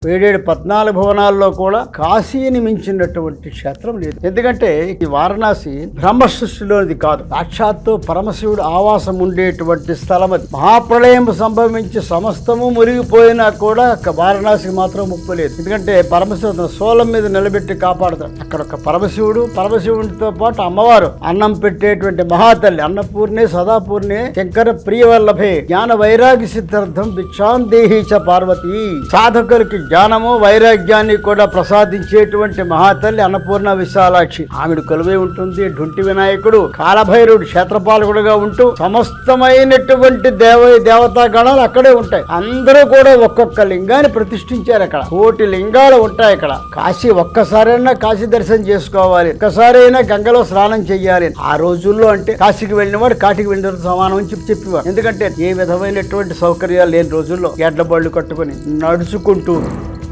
ఏడేడు 14 భువనాల్లో కూడా కాశీని మించినటువంటి క్షేత్రం లేదు. ఎందుకంటే ఈ వారణాసి బ్రహ్మ సృష్టిలోనిది కాదు, సాక్షాత్తు పరమశివుడు ఆవాసం ఉండేటువంటి స్థలం. అది మహాప్రళయం సంభవించి సమస్తము మురిగిపోయినా కూడా వారణాసికి మాత్రం ముప్పు లేదు. ఎందుకంటే పరమశివుడు సోలం మీద నిలబెట్టి కాపాడుతాడు. అక్కడ ఒక పరమశివుడితో పాటు అమ్మవారు అన్నం పెట్టేటువంటి మహాతల్లి అన్నపూర్ణే సదాపూర్ణే శంకర ప్రియవల్లభే జ్ఞాన వైరాగ్య సిద్ధార్థం భిక్షాందేహి చ పార్వతి. సాధకులకి జ్ఞానము వైరాగ్యాన్ని కూడా ప్రసాదించేటువంటి మహాతల్లి అన్నపూర్ణ విశాలాక్షి. ఆవిడ కొలువై ఉంటుంది. ఢుంటి వినాయకుడు కాలభైరుడు క్షేత్రపాలకుడుగా ఉంటూ సమస్తమైనటువంటి దేవతా గణాలు అక్కడే ఉంటాయి. అందరూ కూడా ఒక్కొక్క లింగాన్ని ప్రతిష్ఠించారు. అక్కడ 1,000 లింగాలు ఉంటాయి. అక్కడ కాశీ ఒక్కసారైనా కాశీ దర్శనం చేసుకోవాలి, ఒక్కసారైనా గంగలో స్నానం చెయ్యాలి. ఆ రోజుల్లో అంటే కాశీకి వెళ్ళినవాడు కాటికి వెళ్ళిన సమానం అని చెప్పేవాడు. ఎందుకంటే ఏ విధమైనటువంటి సౌకర్యాలు లేని రోజుల్లో ఎడ్ల బళ్ళు కట్టుకుని నడుచుకుంటూ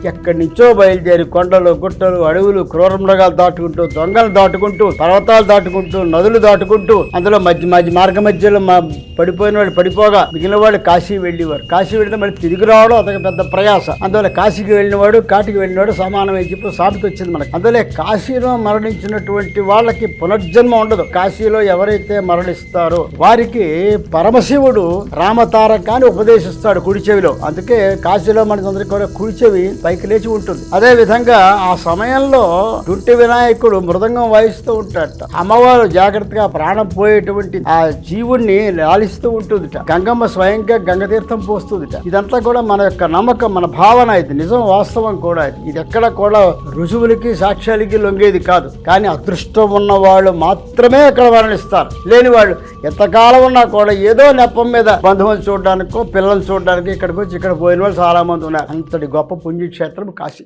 ఎక్కడి నుంచో బయలుదేరి కొండలు గుట్టలు అడవులు క్రూర మృగాలు దాటుకుంటూ దొంగలు దాటుకుంటూ పర్వతాలు దాటుకుంటూ నదులు దాటుకుంటూ అందులో మార్గ మధ్యలో పడిపోయిన వాడు పడిపోగా మిగిలిన వాడు కాశీ వెళ్ళేవారు. కాశీ వెళ్తే మళ్ళీ తిరిగి రావడం అదొక పెద్ద ప్రయాస. అందువల్ల కాశీకి వెళ్ళినవాడు కాటికి వెళ్ళినవాడు సమానమని చెప్పి సామెత వచ్చింది మనకి. అందువల్ల కాశీలో మరణించినటువంటి వాళ్ళకి పునర్జన్మ ఉండదు. కాశీలో ఎవరైతే మరణిస్తారో వారికి పరమశివుడు రామతారకాన్ని ఉపదేశిస్తాడు కుడి చెవిలో. అందుకే కాశీలో మనకి కూడా కుడి చెవి పైకి లేచి ఉంటుంది. అదే విధంగా ఆ సమయంలో ఢుంటి వినాయకుడు మృదంగం వాయిస్తూ ఉంటాడట. అమ్మవారు జాగ్రత్తగా ప్రాణం పోయేటువంటి ఆ జీవుణ్ణి లాలిస్తూ ఉంటుందిట. గంగమ్మ స్వయంగా గంగతీర్థం పోస్తుందిట. ఇదంతా కూడా మన యొక్క నమ్మకం, మన భావన. ఇది నిజం, వాస్తవం కూడా. ఇది ఎక్కడ కూడా రుజువులకి సాక్ష్యాలకి లొంగేది కాదు. కానీ అదృష్టం ఉన్న వాళ్ళు మాత్రమే అక్కడ వర్ణిస్తారు. లేని వాళ్ళు ఎంతకాలం ఉన్నా కూడా ఏదో నెపం మీద బంధువులు చూడడానికో పిల్లలు చూడడానికి ఇక్కడికి వచ్చి ఇక్కడ పోయిన వాళ్ళు చాలా మంది ఉన్నారు. అంతటి గొప్ప పుణ్యక్షేత్రం కాశీ.